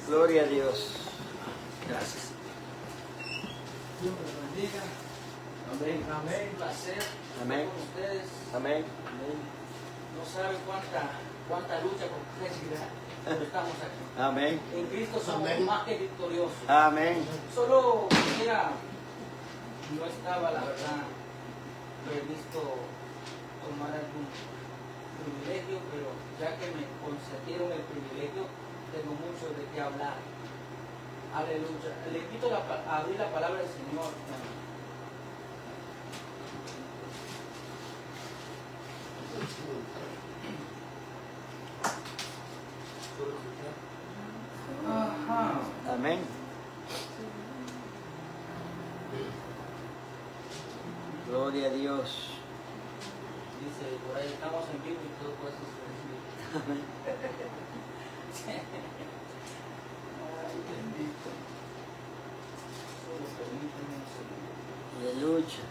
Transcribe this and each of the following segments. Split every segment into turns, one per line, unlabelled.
Gloria a Dios.
Gracias. Dios me los bendiga.
Amén.
Amén. Un placer
Amén.
estar con ustedes.
Amén.
No saben cuánta lucha con necesidad estamos aquí.
Amén.
En Cristo somos
Amén.
más que victoriosos.
Amén.
Solo quisiera, no estaba la verdad previsto tomar algún privilegio, pero ya que me concedieron el privilegio, tengo mucho de qué hablar. Aleluya. Le invito a abrir la palabra del Señor. Ajá.
Amén. Gloria a Dios.
Dice, por ahí estamos en vivo y todo por eso se
Amén.
Ay, bendito. Solo permíteme un segundo.
Aleluya.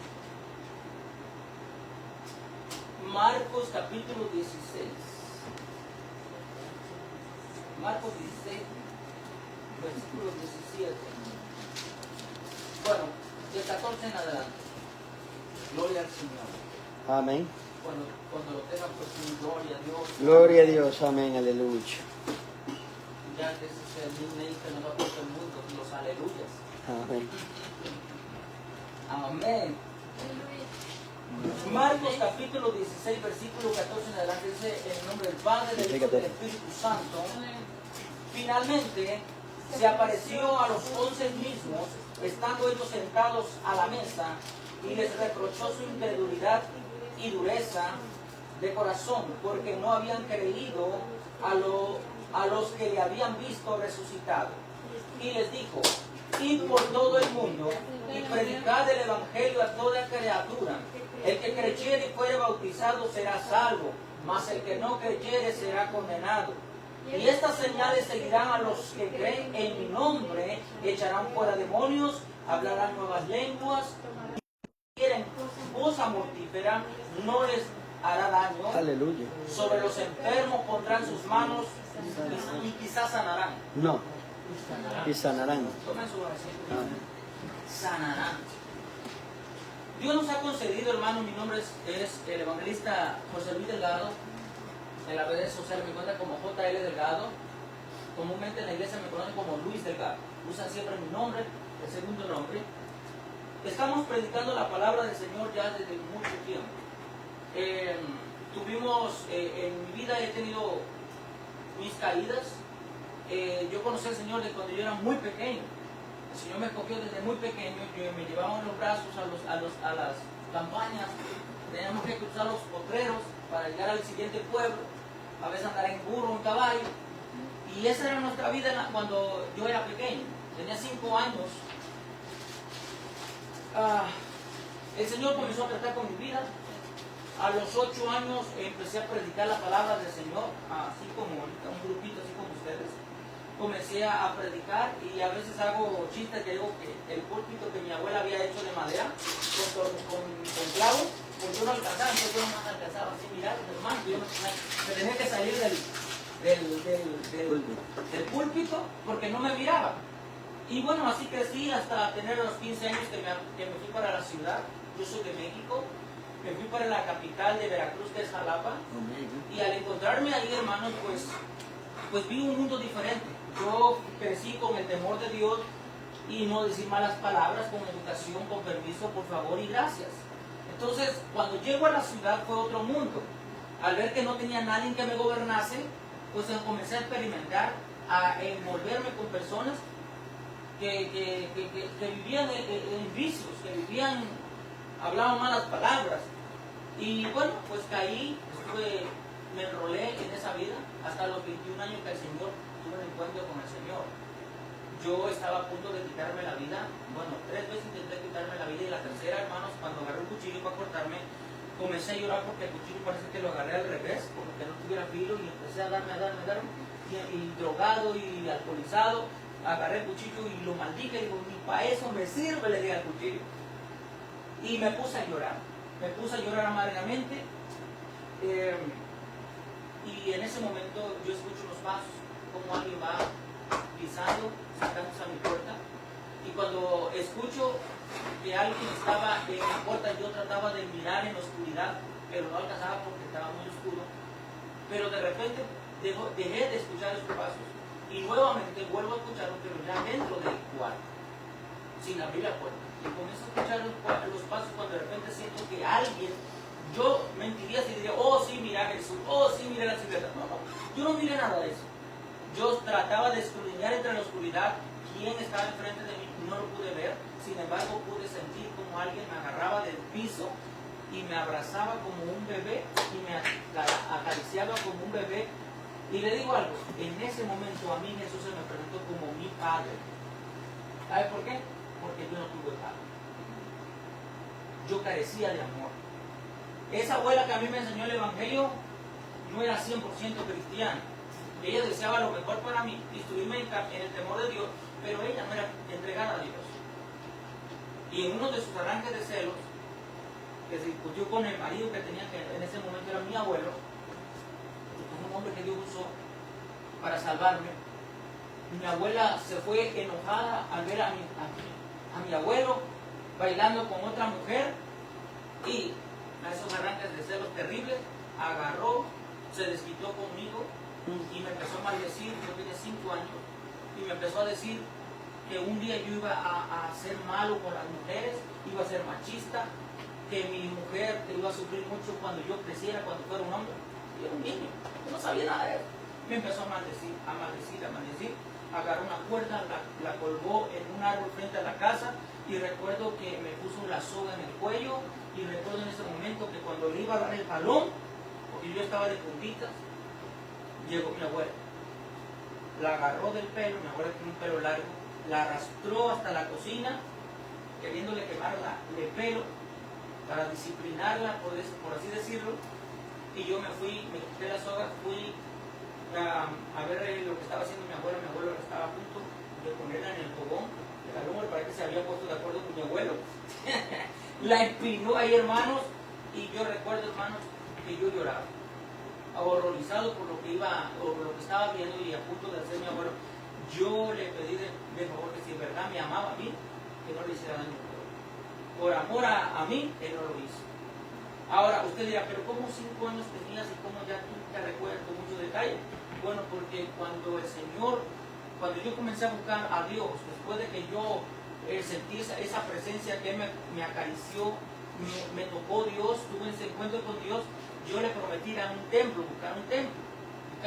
Marcos capítulo 16. Marcos 16, versículo 17. Bueno, del 14 en adelante. Gloria al Señor.
Amén.
Cuando lo tengan, pues gloria a Dios.
Gloria a Dios. Amén. Aleluya.
Ya que ese es el nickname que nos ha puesto el mundo, los aleluyas.
Amén.
Amén. Marcos capítulo 16, versículo 14 en adelante, dice en el nombre del Padre, del Hijo y del Espíritu Santo. Finalmente se apareció a los 11 mismos, estando ellos sentados a la mesa, y les reprochó su incredulidad y dureza de corazón, porque no habían creído a los que le habían visto resucitado. Y les dijo: id por todo el mundo y predicad el evangelio a toda criatura. El que creyere y fuere bautizado será salvo, mas el que no creyere será condenado. Y estas señales seguirán a los que creen en mi nombre: echarán fuera demonios, hablarán nuevas lenguas, y si quieren cosa mortífera no les hará daño.
Aleluya.
Sobre los enfermos pondrán sus manos y quizás sanarán.
No. Y sanarán.
Tomen su oración.
Amén.
Sanarán. Dios nos ha concedido, hermano, mi nombre es el evangelista José Luis Delgado. En las redes sociales me encuentran como JL Delgado. Comúnmente en la iglesia me conocen como Luis Delgado. Usan siempre mi nombre, el segundo nombre. Estamos predicando la palabra del Señor ya desde mucho tiempo. En mi vida he tenido mis caídas. Yo conocí al Señor desde cuando yo era muy pequeño. El Señor me escogió desde muy pequeño. Me llevaban los brazos a las campañas. Teníamos que cruzar los potreros para llegar al siguiente pueblo. A veces andar en burro, en caballo. Y esa era nuestra vida cuando yo era pequeño. Tenía 5 años. El Señor comenzó a tratar con mi vida. A los 8 años empecé a predicar la palabra del Señor, así como ahorita, un grupito así como ustedes. Comencé a predicar y a veces hago chistes que digo que el púlpito que mi abuela había hecho de madera con clavos, pues yo no alcanzaba, entonces yo no más alcanzaba así, mirar, hermano, yo me tenía que salir del púlpito porque no me miraba. Y bueno, así crecí hasta tener los 15 años que me fui para la ciudad. Yo soy de México. Me fui para la capital de Veracruz, que es Jalapa. Y al encontrarme ahí, hermanos, pues vi un mundo diferente. Yo crecí con el temor de Dios y no decir malas palabras, con educación, con permiso, por favor y gracias. Entonces, cuando llego a la ciudad fue otro mundo. Al ver que no tenía nadie que me gobernase, pues comencé a experimentar, a envolverme con personas que vivían en vicios, que vivían, hablaban malas palabras. Y bueno, pues caí, me enrolé en esa vida hasta los 21 años que el Señor tuve un encuentro con el Señor. Yo estaba a punto de quitarme la vida. Bueno, 3 veces intenté quitarme la vida y la tercera, hermanos, cuando agarré un cuchillo para cortarme, comencé a llorar porque el cuchillo parece que lo agarré al revés, como que no tuviera filo, y empecé a darme, y drogado y alcoholizado, agarré el cuchillo y lo maldije, y digo, ni para eso me sirve, le dije al cuchillo. Y me puse a llorar amargamente, y en ese momento yo escucho unos pasos cómo alguien va pisando, sacándose a mi puerta. Y cuando escucho que alguien estaba en la puerta, yo trataba de mirar en la oscuridad, pero no alcanzaba porque estaba muy oscuro. Pero de repente dejé de escuchar esos pasos y nuevamente vuelvo a escucharlos, pero ya dentro del cuarto, sin abrir la puerta. Y comienzo a escuchar los pasos cuando de repente siento que alguien, yo mentiría si diría, oh sí, mira Jesús, oh sí, mira la silueta. No, no, yo no miré nada de eso. Yo trataba de escudriñar entre la oscuridad quién estaba enfrente de mí, no lo pude ver. Sin embargo, pude sentir como alguien me agarraba del piso y me abrazaba como un bebé y me acariciaba como un bebé. Y le digo algo, en ese momento a mí Jesús se me presentó como mi padre. ¿Sabe por qué? Porque yo no tuve padre. Yo carecía de amor. Esa abuela que a mí me enseñó el Evangelio no era 100% cristiana. Ella deseaba lo mejor para mí, instruirme en el temor de Dios, pero ella no era entregada a Dios. Y en uno de sus arranques de celos, que se discutió con el marido que tenía, que en ese momento era mi abuelo, un hombre que Dios usó para salvarme, mi abuela se fue enojada al ver a mi abuelo bailando con otra mujer, y a esos arranques de celos terribles agarró, se desquitó conmigo y me empezó a maldecir. Yo tenía 5 años y me empezó a decir que un día yo iba a ser malo con las mujeres, iba a ser machista, que mi mujer iba a sufrir mucho cuando yo creciera, cuando fuera un hombre. Yo era un niño, yo no sabía nada de eso. Me empezó a maldecir. Agarró una cuerda, la colgó en un árbol frente a la casa, y recuerdo que me puso la soga en el cuello, y recuerdo en ese momento que cuando le iba a dar el jalón, porque yo estaba de puntitas, llegó mi abuela. La agarró del pelo, mi abuela tenía un pelo largo, la arrastró hasta la cocina, queriéndole quemarla de pelo para disciplinarla, por así decirlo. Y yo me fui, me quité la soga, fui a ver lo que estaba haciendo mi abuelo. Mi abuelo estaba a punto de ponerla en el fogón. El hombre parece que se había puesto de acuerdo con mi abuelo. La empinó ahí, hermanos, y yo recuerdo, hermanos, que yo lloraba, horrorizado por lo que estaba viendo y a punto de hacer mi abuelo. Yo le pedí de favor que si en verdad me amaba a mí, que no le hiciera daño. Por amor a mí, él no lo hizo. Ahora, usted dirá, pero ¿cómo 5 años tenías y cómo ya tú te recuerdas con mucho detalle? Bueno, porque cuando yo comencé a buscar a Dios, después de que yo sentí esa presencia que me acarició, me tocó Dios, tuve ese encuentro con Dios, yo le prometí ir a un templo, buscar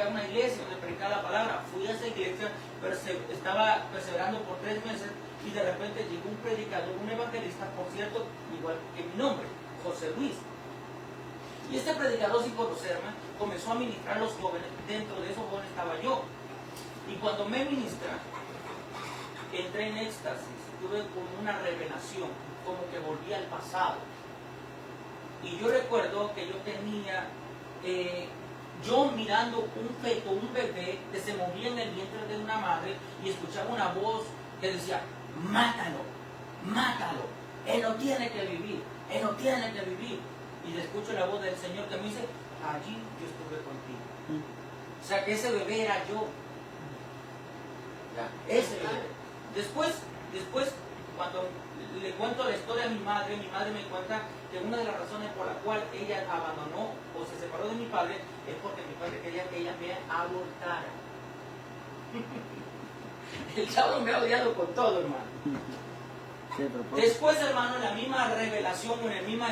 una iglesia donde predicar la palabra. Fui a esa iglesia, pero estaba perseverando por 3 meses, y de repente llegó un predicador, un evangelista, por cierto, igual que mi nombre, José Luis. Y este predicador, sin conocerme, comenzó a ministrar a los jóvenes. Dentro de esos jóvenes estaba yo. Y cuando me ministra, entré en éxtasis, tuve como una revelación, como que volví al pasado. Y yo recuerdo que yo tenía, yo mirando un feto, un bebé que se movía en el vientre de una madre, y escuchaba una voz que decía, mátalo, mátalo, él no tiene que vivir, él no tiene que vivir. Y le escucho la voz del Señor que me dice, allí yo estuve contigo. O sea que ese bebé era yo. Ese bebé. Después, cuando le cuento la historia a mi madre me cuenta que una de las razones por la cual ella abandonó o se separó de mi padre es porque mi padre quería que ella me abortara. El diablo me ha odiado con todo, hermano. Después, hermano, en la misma revelación, en la misma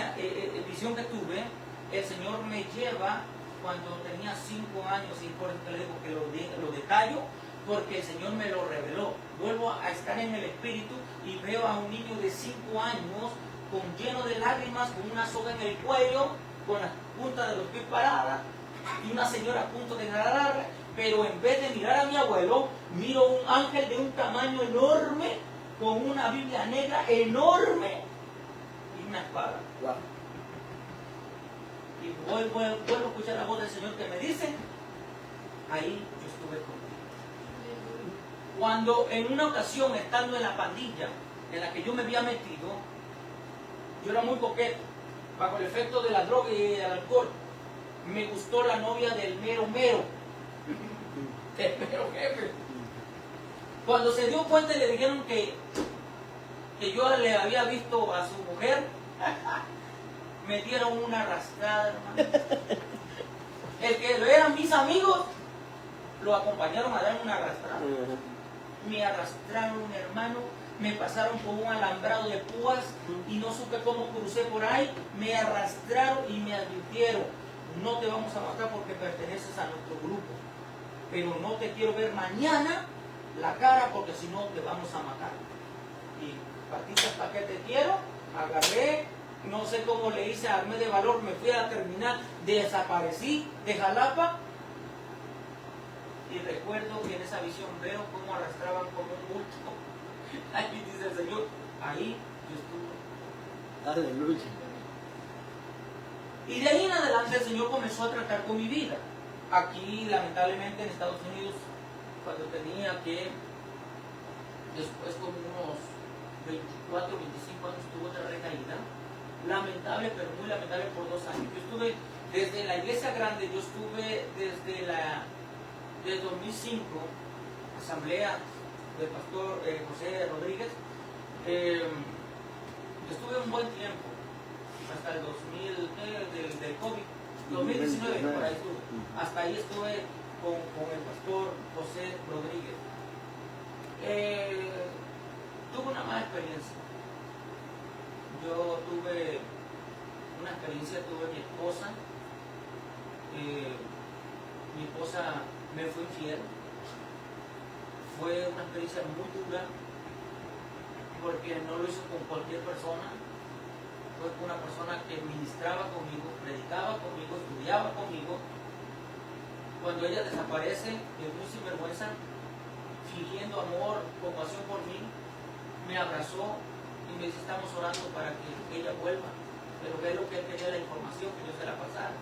visión que tuve, el Señor me lleva cuando tenía 5 años, y por eso te le digo que lo detallo, porque el Señor me lo reveló. Vuelvo a estar en el Espíritu y veo a un niño de 5 años lleno de lágrimas, con una soga en el cuello, con las puntas de los pies paradas, y una señora a punto de agarrarla, pero en vez de mirar a mi abuelo, miro un ángel de un tamaño enorme, con una Biblia negra enorme y una espada.
Wow.
Y vuelvo a escuchar la voz del Señor que me dice, ahí yo estuve contigo. Cuando en una ocasión, estando en la pandilla en la que yo me había metido, yo era muy coqueto, bajo el efecto de la droga y del alcohol. Me gustó la novia del mero mero. Pero jefe, cuando se dio cuenta y le dijeron que yo le había visto a su mujer, me dieron una arrastrada, hermano. El que eran mis amigos, lo acompañaron a dar una arrastrada. Me arrastraron, hermano, me pasaron por un alambrado de púas y no supe cómo crucé por ahí. Me arrastraron y me advirtieron: no te vamos a matar porque perteneces a nuestro grupo, pero no te quiero ver mañana la cara porque si no te vamos a matar. Y patitas, ¿para qué te quiero? Agarré, no sé cómo le hice, armé de valor, me fui a la terminal, desaparecí de Jalapa. Y recuerdo que en esa visión veo cómo arrastraban como un bulto. Ahí dice el Señor, ahí yo estuve.
Aleluya.
Y de ahí en adelante el Señor comenzó a tratar con mi vida. Aquí, lamentablemente, en Estados Unidos, cuando tenía que, después como unos 24, 25 años, tuve otra recaída. Lamentable, pero muy lamentable por 2 años. Yo estuve desde la iglesia grande, yo estuve desde 2005, asamblea del pastor José Rodríguez. Estuve un buen tiempo, hasta el 2000, del COVID, 2019, por ahí estuve. Hasta ahí estuve con el pastor José Rodríguez. Tuve una mala experiencia. Yo tuve una experiencia, tuve mi esposa. Mi esposa me fue infiel. Fue una experiencia muy dura porque no lo hizo con cualquier persona. Fue con una persona que ministraba conmigo, predicaba conmigo, estudiaba conmigo. Cuando ella desaparece, muy sinvergüenza, fingiendo amor, compasión por mí, me abrazó y me dice: estamos orando para que ella vuelva. Pero ve lo que él quería, la información, que yo se la pasara.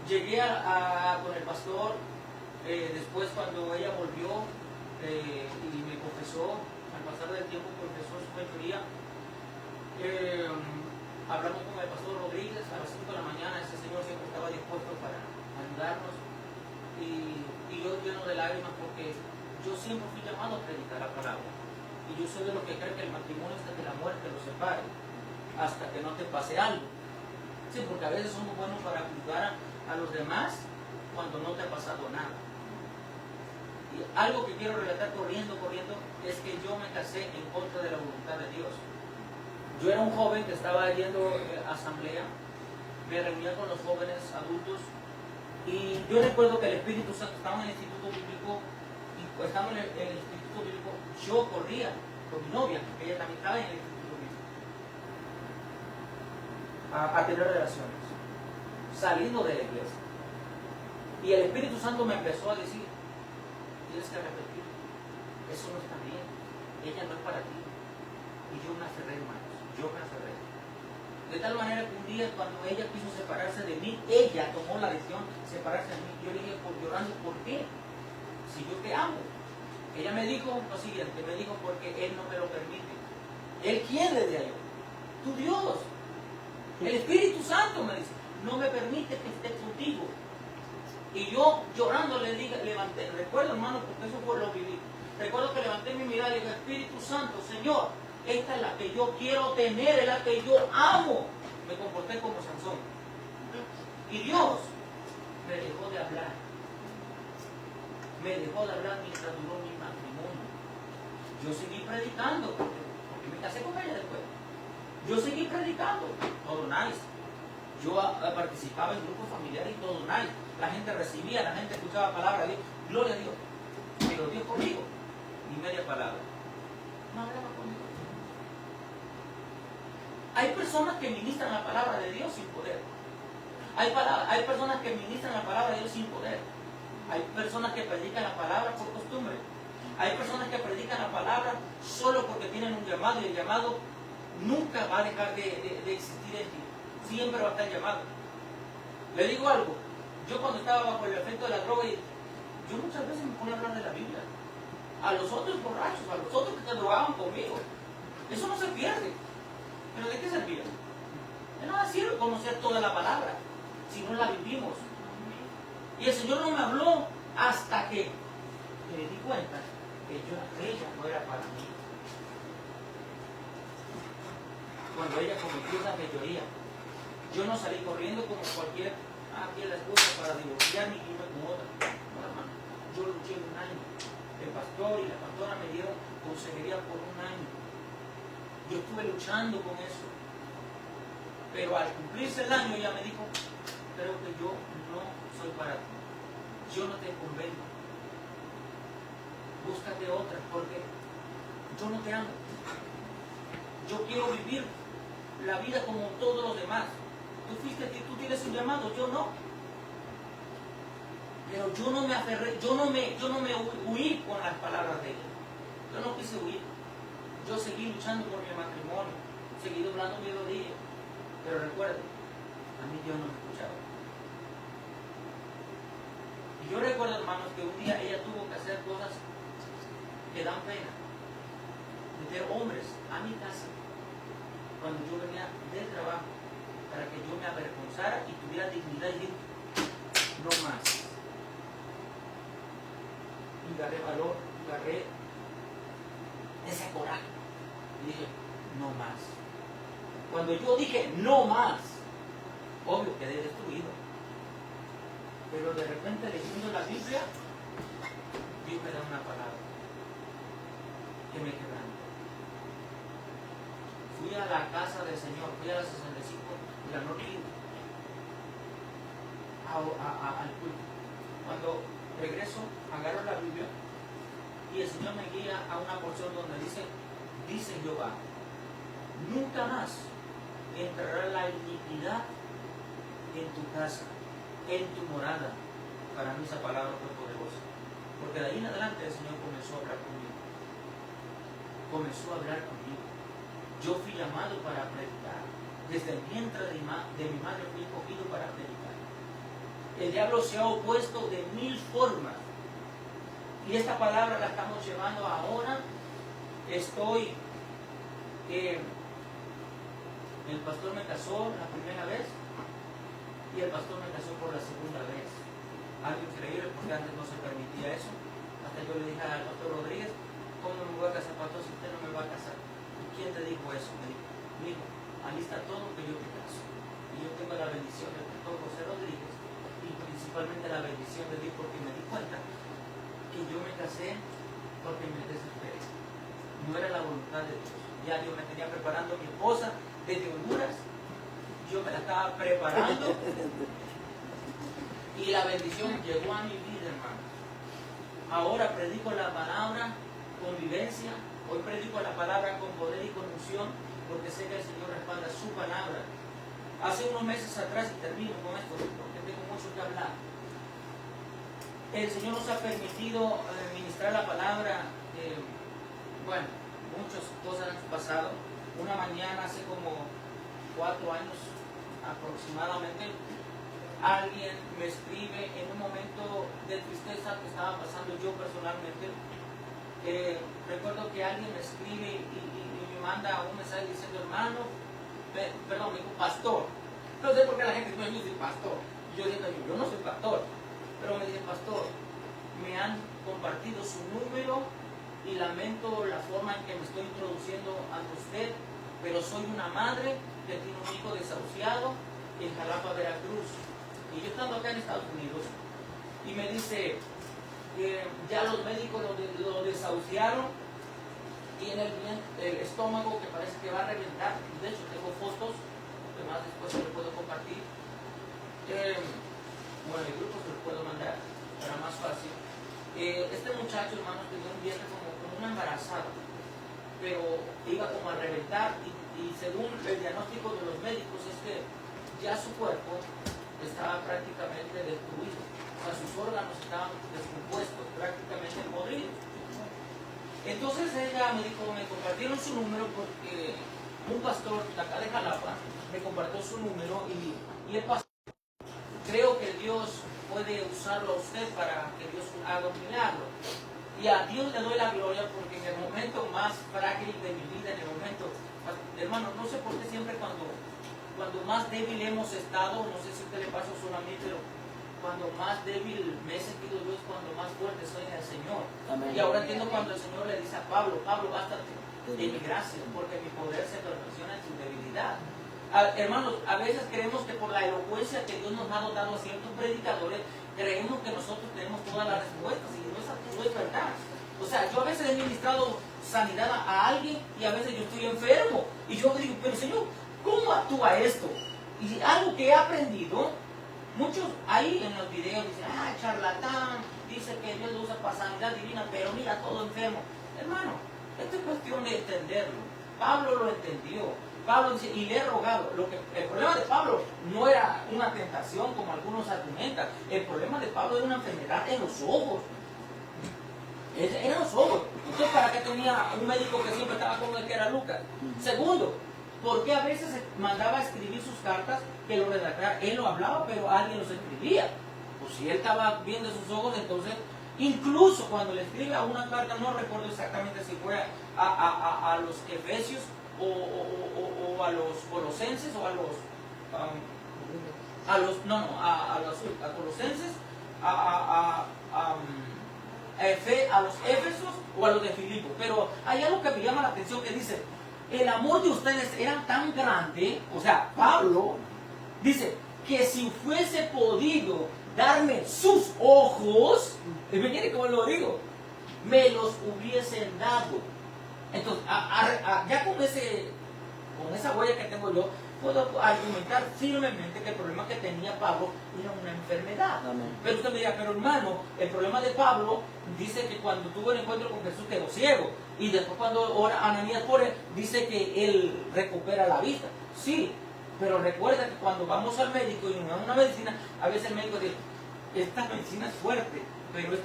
Llegué con el pastor, después cuando ella volvió y me confesó, al pasar del tiempo confesó su fechoría. Hablamos con el pastor Rodríguez a las 5 de la mañana. Ese señor siempre estaba dispuesto para ayudarnos, y yo lleno de lágrimas porque yo siempre fui llamado a predicar la palabra, y yo soy de los que creen que el matrimonio es de que la muerte los separe hasta que no te pase algo. Sí, porque a veces somos buenos para juzgar a los demás cuando no te ha pasado nada. Y algo que quiero relatar corriendo es que yo me casé en contra de la voluntad de Dios. Yo era un joven que estaba yendo a asamblea, me reunía con los jóvenes adultos, y yo recuerdo que el Espíritu Santo estaba en el Instituto Bíblico, y estando en el Instituto Bíblico, yo corría con mi novia, que ella también estaba en el Instituto Bíblico, a tener relaciones, saliendo de la iglesia. Y el Espíritu Santo me empezó a decir: tienes que arrepentir, eso no está bien, ella no es para ti. Y yo me aferré, hermanos, yo me aferré. De tal manera que un día, cuando ella quiso separarse de mí, ella tomó la decisión de separarse de mí. Yo le dije llorando: ¿por qué? Si yo te amo. Ella me dijo lo siguiente, me dijo: porque Él no me lo permite. ¿Él quién le dio? Tu Dios. El Espíritu Santo me dice: no me permite que esté contigo. Y yo llorando le dije, levanté, recuerdo, hermano, porque eso fue lo que viví. Recuerdo que levanté mi mirada y dije: Espíritu Santo, Señor, esta es la que yo quiero tener, es la que yo amo. Me comporté como Sansón. Y Dios me dejó de hablar. Me dejó de hablar mientras duró mi matrimonio. Yo seguí predicando, porque me casé con ella después. Yo seguí predicando, todo nice. Yo participaba en grupos familiares y todo nice. La gente recibía, la gente escuchaba palabra de Dios. Gloria a Dios. Pero Dios conmigo, ni media palabra. No hablaba conmigo. Hay personas que ministran la palabra de Dios sin poder. Hay personas que ministran la palabra de Dios sin poder. Hay personas que predican la palabra por costumbre. Hay personas que predican la palabra solo porque tienen un llamado, y el llamado nunca va a dejar de existir en ti. Siempre va a estar llamado. Le digo algo. Yo cuando estaba bajo el efecto de la droga, yo muchas veces me ponía a hablar de la Biblia. A los otros borrachos, a los otros que se drogaban conmigo. Eso no se pierde. ¿Pero de qué servía? De nada sirve conocer toda la palabra si no la vivimos. Y el Señor no me habló hasta que me di cuenta que ella no era para mí. Cuando ella cometió esa fechoría, yo no salí corriendo como cualquier aquí la esposa para divorciarme y irme con otra. No, hermano, yo luché un año. El pastor y la pastora me dieron consejería por un año. Yo estuve luchando con eso. Pero al cumplirse el año ella me dijo, creo que yo no soy para ti. Yo no te convengo. Búscate otra porque yo no te amo. Yo quiero vivir la vida como todos los demás. Tú tienes un llamado, yo no. Pero yo no me aferré, yo no me huí con las palabras de ella. Yo no quise huir. Yo seguí luchando por mi matrimonio, seguí doblando mi rodilla. Pero recuerden, a mí Dios no me escuchaba. Y yo recuerdo, hermanos, que un día ella tuvo que hacer cosas que dan pena. Meter hombres a mi casa cuando yo venía del trabajo para que yo me avergonzara y tuviera dignidad y dije, no más. Y agarré valor, agarré ese coraje y dije, no más. Cuando yo dije no más, obvio quedé destruido. Pero de repente leyendo la Biblia, Dios me da una palabra que me quebrantó. Fui a la casa del Señor, fui a la 65 de la Norte al culto. Cuando regreso, agarro la Biblia y el Señor me guía a una porción donde dice Jehová, nunca más entrará la iniquidad en tu casa, en tu morada. Para mí esa palabra fue poderosa, porque de ahí en adelante el Señor comenzó a hablar conmigo. Yo fui llamado para predicar. Desde el vientre de mi madre fui escogido para predicar. El diablo se ha opuesto de 1000 formas. Y esta palabra la estamos llevando ahora. El pastor me casó la primera vez y el pastor me casó por la segunda vez. Algo increíble porque antes no se permitía eso. Hasta yo le dije al pastor Rodríguez, ¿cómo me voy a casar, pastor, si usted no me va a casar? ¿Quién te dijo eso? Me dijo, mijo, alista todo que yo te caso. Y yo tengo la bendición del pastor José Rodríguez y principalmente la bendición de Dios porque me di cuenta que yo me casé porque me desesperé. No era la voluntad de Dios. Ya Dios me tenía preparando a mi esposa desde Honduras. Yo me la estaba preparando y la bendición llegó a mi vida, hermano. Ahora predico la palabra con vivencia. Hoy predico la palabra con poder y con unción, porque sé que el Señor respalda su palabra. Hace unos meses atrás, y termino con esto, porque tengo mucho que hablar, el Señor nos ha permitido ministrar la palabra. Muchas cosas han pasado. Una mañana, hace como 4 años aproximadamente, alguien me escribe en un momento de tristeza que estaba pasando yo personalmente. Recuerdo que alguien me escribe y me manda un mensaje diciendo, hermano, me dijo pastor. No sé por qué la gente me dice pastor. Yo digo, yo no soy pastor, pero me dice pastor, me han compartido su número y lamento la forma en que me estoy introduciendo ante usted, pero soy una madre que tiene un hijo desahuciado en Jalapa, Veracruz. Y yo estando acá en Estados Unidos, y me dice, ya los médicos lo desahuciaron, tiene el estómago que parece que va a reventar. De hecho tengo fotos que más después se lo puedo compartir. El grupo se lo puedo mandar para más fácil. Este muchacho, hermanos, tenía un vientre como una embarazada, pero iba como a reventar y según el diagnóstico de los médicos es que ya su cuerpo estaba prácticamente destruido. O sea, sus órganos estaban descompuestos, prácticamente podridos. Entonces ella me dijo, me compartieron su número porque un pastor de acá de Jalapa me compartió su número y el pastor, creo que Dios puede usarlo a usted para que Dios haga un milagro. Y a Dios le doy la gloria porque en el momento más frágil de mi vida, en el momento, hermano, no sé por qué siempre cuando más débil hemos estado, no sé si a usted le pasa solo a mí, pero cuando más débil me he sentido yo es cuando más fuerte soy en el Señor.
Amén.
Y ahora entiendo cuando el Señor le dice a Pablo, Pablo, bástate de mi gracia, porque mi poder se perfecciona en tu debilidad. Hermanos, a veces creemos que por la elocuencia que Dios nos ha dado a ciertos predicadores, creemos que nosotros tenemos todas las respuestas, y no es verdad. O sea, yo a veces he ministrado sanidad a alguien y a veces yo estoy enfermo. Y yo digo, pero Señor, ¿cómo actúa esto? Y algo que he aprendido, muchos ahí en los videos dicen, charlatán, dice que Dios lo usa para sanidad divina, pero mira, todo enfermo. Hermano, esto es cuestión de entenderlo. Pablo lo entendió. Pablo dice, y le he rogado. El problema de Pablo no era una tentación como algunos argumentan. El problema de Pablo era una enfermedad en los ojos. Eran los ojos. Entonces, ¿para qué tenía un médico que siempre estaba con él, que era Lucas? Segundo, ¿por qué a veces mandaba a escribir sus cartas que lo redactara? Él lo hablaba, pero alguien los escribía. Pues si él estaba viendo sus ojos, entonces, incluso cuando le escribe a una carta, no recuerdo exactamente si fue a los Efesios o a los Colosenses o a Colosenses, a los Éfesos o a los de Filipos. Pero hay algo que me llama la atención, que dice, el amor de ustedes era tan grande, o sea, Pablo dice que si fuese podido darme sus ojos, miren cómo lo digo, me los hubiesen dado. Entonces, ya con esa huella que tengo yo, puedo argumentar firmemente que el problema que tenía Pablo era una enfermedad.
Amén.
Pero usted me dirá, pero hermano, el problema de Pablo dice que cuando tuvo el encuentro con Jesús quedó ciego. Y después cuando ora Ananías por él, dice que él recupera la vista. Sí, pero recuerda que cuando vamos al médico y nos dan una medicina, a veces el médico dice, esta medicina es fuerte, pero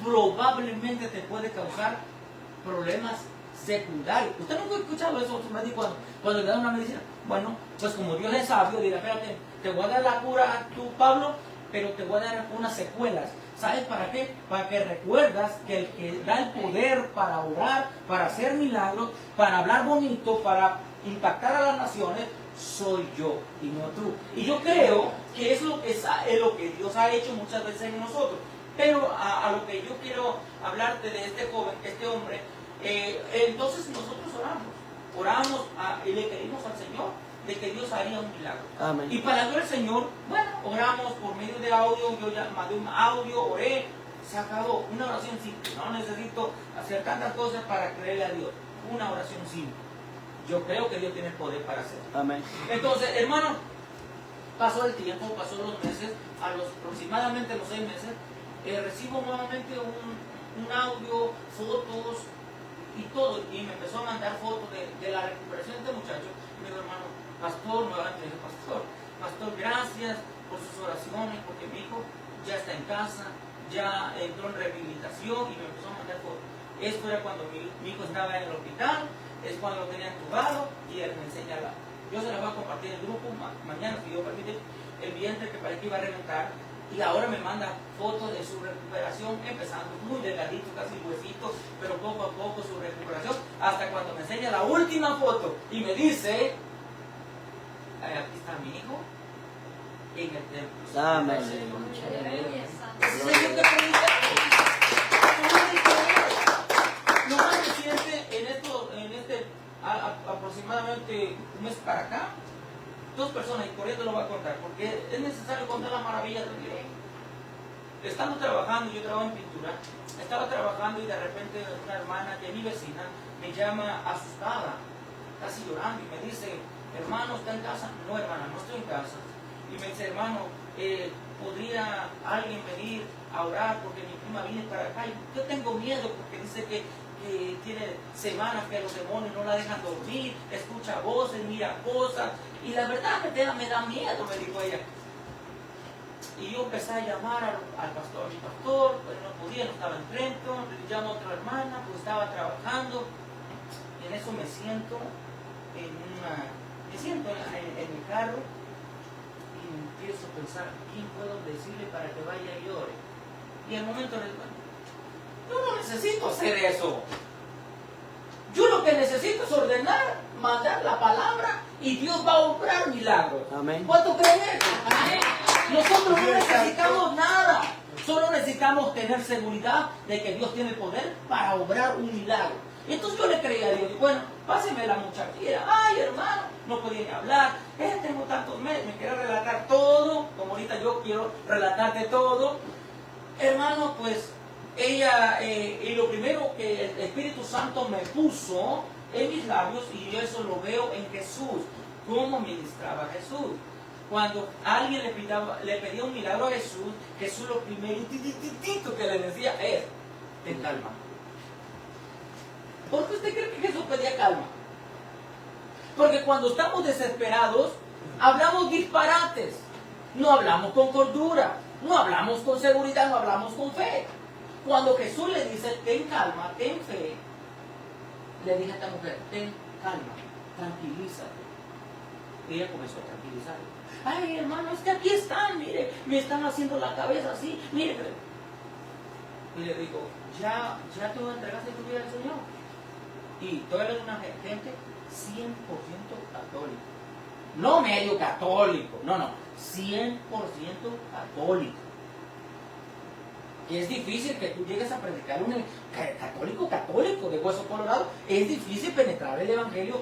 probablemente te puede causar problemas secundarios. ¿Usted nunca ha escuchado eso a su médico cuando le dan una medicina? Bueno, pues como Dios es sabio, dirá, espérate, te voy a dar la cura a tu Pablo, pero te voy a dar unas secuelas. ¿Sabes para qué? Para que recuerdas que el que da el poder para orar, para hacer milagros, para hablar bonito, para impactar a las naciones, soy yo y no tú. Y yo creo que es lo que Dios ha hecho muchas veces en nosotros. Pero a lo que yo quiero hablarte de este joven, este hombre, entonces nosotros oramos y le pedimos al Señor de que Dios haría un milagro.
Amén.
Y para gloria al Señor, bueno, oramos por medio de audio, yo ya mandé un audio, oré, se acabó. Una oración simple, no necesito hacer tantas cosas para creerle a Dios. Una oración simple. Yo creo que Dios tiene el poder para hacerlo.
Amén.
Entonces, hermano, pasó el tiempo, pasó los meses, aproximadamente los 6 meses, recibo nuevamente un audio, fotos y todo, y me empezó a mandar fotos de la recuperación de este muchacho. Y me dijo, hermano, pastor, nuevamente dije, pastor, gracias por sus oraciones, porque mi hijo ya está en casa, ya entró en rehabilitación, y me empezó a mandar fotos. Esto era cuando mi hijo estaba en el hospital, es cuando lo tenía entubado, y él me enseña yo se la voy a compartir en el grupo mañana, si Dios permite, el vientre que parecía que iba a reventar. Y ahora me manda fotos de su recuperación, empezando muy delgadito, casi huesito, pero poco a poco su recuperación, hasta cuando me enseña la última foto y me dice, aquí está mi hijo en el templo.
Amén.
Señor, que predica. Lo más reciente, aproximadamente un mes para acá, 2 personas, y por eso lo voy a contar, porque es necesario contar las maravillas de Dios. Estando trabajando, yo trabajo en pintura, estaba trabajando y de repente una hermana que es mi vecina me llama asustada, casi llorando, y me dice, hermano, ¿está en casa? No, hermana, no estoy en casa. Y me dice, hermano, ¿podría alguien venir a orar porque mi prima viene para acá? Y yo tengo miedo porque dice que tiene semanas que los demonios no la dejan dormir, escucha voces, mira cosas, y la verdad me da miedo, me dijo ella. Y yo empecé a llamar al pastor, mi pastor, pero no podía, no estaba en Trenton. Le llamo a otra hermana, pues estaba trabajando, y en eso me siento en mi carro, y empiezo a pensar, ¿quién puedo decirle para que vaya y ore? Y al momento le digo, yo no necesito hacer eso. Yo lo que necesito es ordenar, mandar la palabra Y Dios va a obrar milagros.
Amén.
¿Cuánto creen eso? Nosotros no necesitamos nada. Solo necesitamos tener seguridad de que Dios tiene el poder para obrar un milagro. Entonces yo le creía a Dios. Bueno, páseme la muchachita. Ay, hermano, no podía ni hablar. Tengo tantos meses, me quiero relatar todo. Como ahorita yo quiero relatarte todo. Hermano, pues ella, y lo primero que el Espíritu Santo me puso en mis labios, y yo eso lo veo en Jesús, cómo ministraba Jesús. Cuando alguien le pedía un milagro a Jesús, Jesús lo primero que le decía es, ten calma. ¿Por qué usted cree que Jesús pedía calma? Porque cuando estamos desesperados, hablamos disparates, no hablamos con cordura, no hablamos con seguridad, no hablamos con fe. Cuando Jesús le dice, ten calma, ten fe, le dije a esta mujer, ten calma, tranquilízate. Y ella comenzó a tranquilizarle. Ay, hermano, es que aquí están, mire, me están haciendo la cabeza así, mire. Y le digo, ¿ya tú entregaste tu vida al Señor? Y tú eres una gente 100% católica. No medio católico, no, 100% católico. Y es difícil que tú llegues a predicar un católico de hueso colorado. Es difícil penetrar el evangelio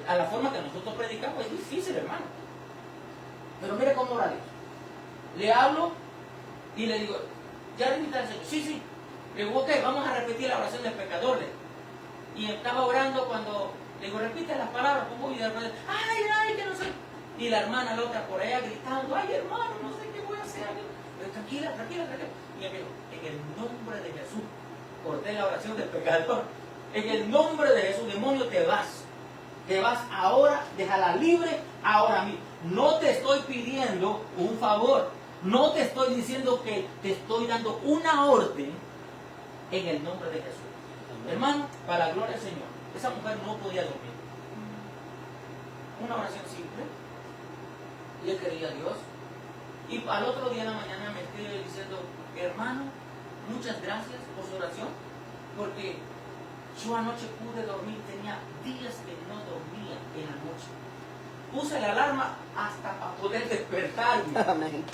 a la forma que nosotros predicamos. Es difícil, hermano. Pero mire cómo ora Dios. Le hablo y le digo, ¿ya rendiste al Señor? Sí. Le digo, ok, vamos a repetir la oración del pecador. Y estaba orando cuando le digo, repite las palabras, pongo y de repente, ay, que no sé. Y la hermana, la otra por allá gritando, ay, hermano, no sé qué voy a hacer. Tranquila. Y me dijo, en el nombre de Jesús, corté la oración del pecador. En el nombre de Jesús, demonio, te vas. Te vas ahora, déjala libre ahora mismo. No te estoy pidiendo un favor. No te estoy diciendo que te estoy dando una orden en el nombre de Jesús. Hermano, para la gloria del Señor, esa mujer no podía dormir. Una oración simple. Le creía a Dios. Y al otro día de la mañana me escribe diciendo, hermano, muchas gracias por su oración, porque yo anoche pude dormir, tenía días que no dormía en la noche. Puse la alarma hasta para poder despertarme.
Amén.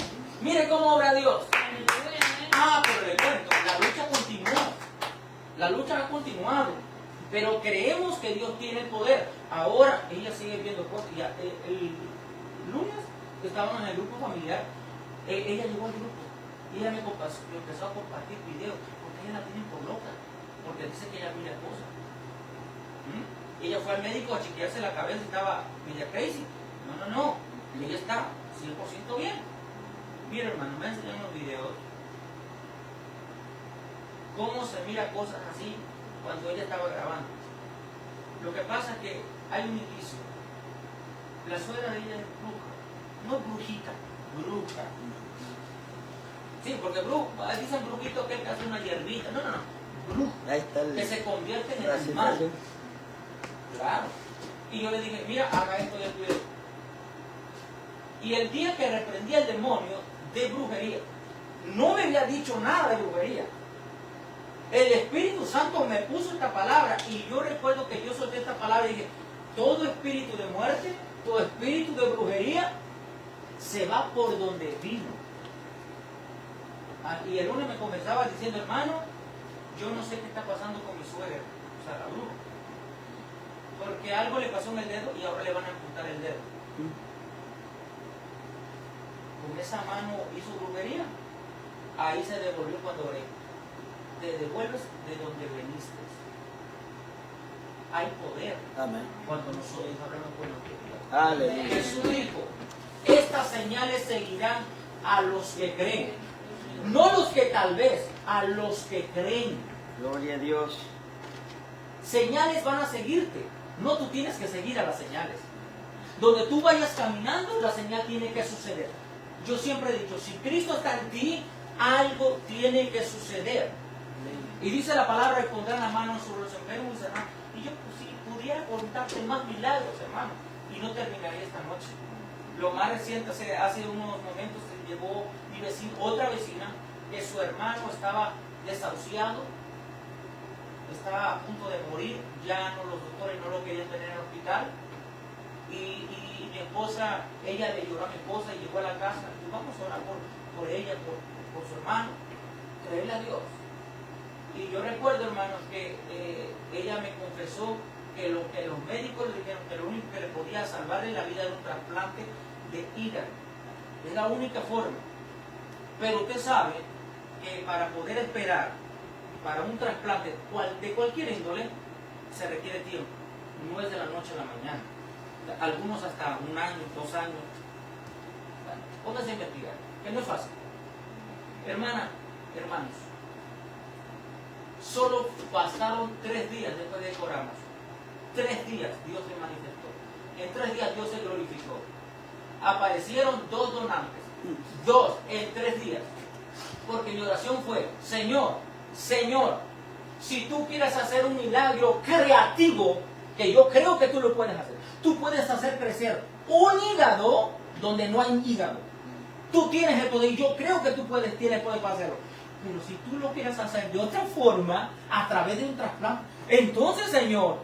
Mire cómo obra Dios. Pero le cuento, la lucha continuó. La lucha ha continuado. Pero creemos que Dios tiene el poder. Ahora ella sigue viendo cosas. El lunes estábamos en el grupo familiar. Ella llegó al grupo y ella me empezó a compartir videos porque ella la tienen por loca, porque dice que ella mira cosas. Ella fue al médico a chequearse la cabeza y estaba media crazy. No, ella está 100% bien. Mira, hermano, me enseñan los videos cómo se mira cosas así cuando ella estaba grabando. Lo que pasa es que hay un indicio. La suegra de ella es bruja, no brujita, bruja. Sí, porque dicen brujito que hace una hierbita. No. Bruja.
Ahí está
Que se convierte en animal. Claro. Y yo le dije, mira, haga esto y esto y esto. Y el día que reprendí al demonio de brujería, no me había dicho nada de brujería. El Espíritu Santo me puso esta palabra y yo recuerdo que yo solté esta palabra y dije, todo espíritu de muerte, todo espíritu de brujería, se va por donde vino. Y el lunes me comenzaba diciendo, hermano, yo no sé qué está pasando con mi suegra, o sea, la bruja. Porque algo le pasó en el dedo y ahora le van a amputar el dedo. Con esa mano hizo brujería. Ahí se devolvió cuando oré. Te devuelves de donde veniste. Hay poder.
Amén.
Cuando nosotros hablamos con Dios.
Aleluya.
Jesús dijo, estas señales seguirán a los que creen. No los que tal vez, a los que creen.
Gloria a Dios.
Señales van a seguirte. No tú tienes que seguir a las señales. Donde tú vayas caminando, la señal tiene que suceder. Yo siempre he dicho, si Cristo está en ti, algo tiene que suceder. Y dice la palabra, y pondrán la mano sobre los enfermos y sanarán. Y yo pues, si pudiera contarte más milagros, hermano, y no terminaría esta noche. Lo más reciente, hace unos momentos, llegó mi vecino, otra vecina, que su hermano estaba desahuciado, estaba a punto de morir, ya no, los doctores no lo querían tener en el hospital, Y mi esposa, ella le lloró a mi esposa y llegó a la casa. Y vamos a orar por ella, por su hermano. Creerle a Dios. Y yo recuerdo, hermanos, que ella me confesó que lo que los médicos le dijeron que lo único que le podía salvarle la vida era un trasplante de hígado. Es la única forma. Pero usted sabe que para poder esperar para un trasplante de cualquier índole se requiere tiempo. No es de la noche a la mañana. Algunos hasta 1 año, 2 años. Bueno, pónganse a investigar, que no es fácil. Hermana, hermanos, solo pasaron 3 días después de que oramos. 3 días Dios se manifestó. En 3 días Dios se glorificó. Aparecieron 2 donantes. 2 en 3 días. Porque mi oración fue: Señor, si tú quieres hacer un milagro creativo, que yo creo que tú lo puedes hacer. Tú puedes hacer crecer un hígado donde no hay hígado. Tú tienes el poder y yo creo que tú tienes poder para hacerlo. Pero si tú lo quieres hacer de otra forma, a través de un trasplante, entonces, Señor,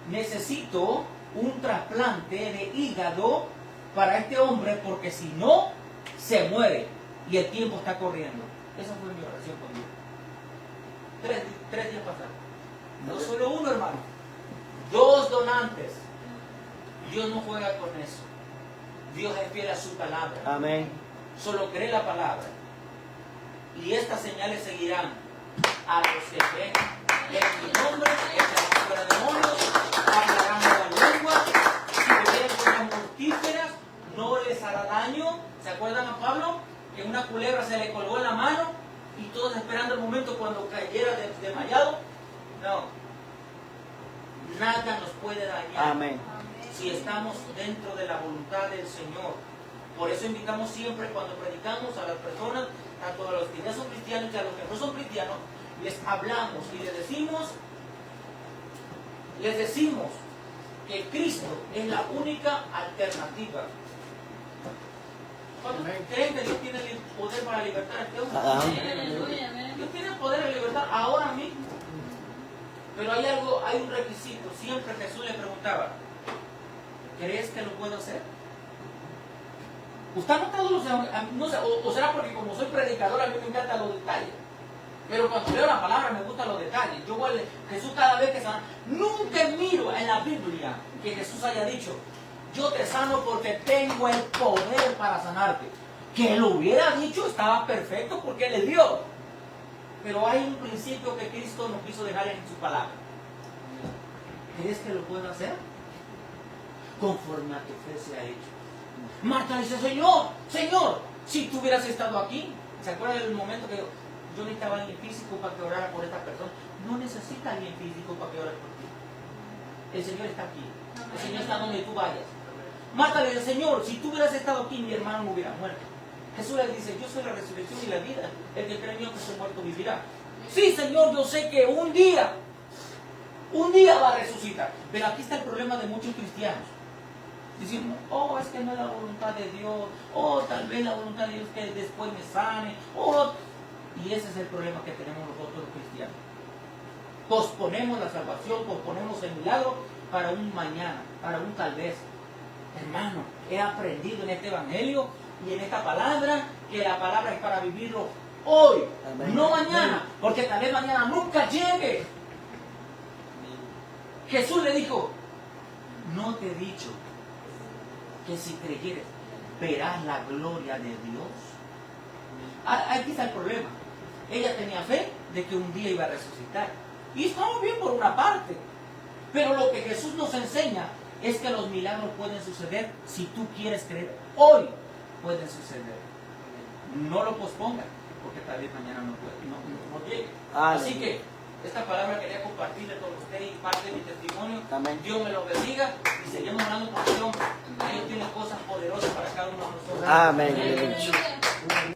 necesito un trasplante de hígado para este hombre, porque si no, se muere y el tiempo está corriendo. Esa fue mi oración con Dios. 3 días pasaron. No solo uno, hermano. 2 donantes. Dios no juega con eso. Dios es fiel a su palabra.
Amén.
Solo cree la palabra. Y estas señales seguirán a los que creen en mi nombre, echarán fuera demonios, hablarán nuevas lenguas, si bebieren cosas mortíferas, no les hará daño. ¿Se acuerdan a Pablo? Que una culebra se le colgó en la mano y todos esperando el momento cuando cayera desmayado. No. Nada nos puede dañar.
Amén.
Si estamos dentro de la voluntad del Señor. Por eso invitamos siempre cuando predicamos a las personas, tanto a los que ya son cristianos y a los que no son cristianos, les hablamos y les decimos que Cristo es la única alternativa. ¿Creen que Dios tiene el poder para libertar a este hombre? Dios tiene el poder de libertar ahora mismo. Pero hay un requisito. Siempre Jesús le preguntaba: ¿crees que lo puedo hacer? ¿Usted ha notado no sé, o será porque como soy predicador a mí me encantan los detalles? Pero cuando leo la palabra me gustan los detalles. Jesús cada vez que sana, nunca miro en la Biblia que Jesús haya dicho: yo te sano porque tengo el poder para sanarte. Que lo hubiera dicho estaba perfecto porque le dio. Pero hay un principio que Cristo nos quiso dejar en su palabra. ¿Crees que lo puedo hacer? Conforme a tu fe se ha hecho. Marta dice: Señor, si tú hubieras estado aquí. ¿Se acuerdan del momento que yo necesitaba a alguien físico para que orara por esta persona? No necesita alguien físico para que ore por ti. El Señor está aquí. El Señor está donde tú vayas. Marta le dice: Señor, si tú hubieras estado aquí, mi hermano no hubiera muerto. Jesús le dice: yo soy la resurrección y la vida. El que cree en mí, aunque esté muerto, vivirá. Sí, Señor, yo sé que un día va a resucitar. Pero aquí está el problema de muchos cristianos. Diciendo: oh, es que no es la voluntad de Dios. Oh, tal vez la voluntad de Dios que después me sane. Oh. Y ese es el problema que tenemos nosotros los cristianos. Posponemos la salvación, posponemos el milagro para un mañana, para un tal vez. Hermano, he aprendido en este evangelio y en esta palabra que la palabra es para vivirlo hoy, amén, no mañana, porque tal vez mañana nunca llegue. Jesús le dijo: no te he dicho que si creyeres verás la gloria de Dios. Aquí está el problema. Ella tenía fe de que un día iba a resucitar. Y estamos bien por una parte. Pero lo que Jesús nos enseña es que los milagros pueden suceder si tú quieres creer. Hoy pueden suceder. No lo pospongas, porque tal vez mañana no llegue. Así que esta palabra quería compartirle con usted y parte de mi testimonio. Amén. Dios me lo bendiga y seguimos orando por Dios. Dios tiene cosas poderosas para cada uno de nosotros.
Amén.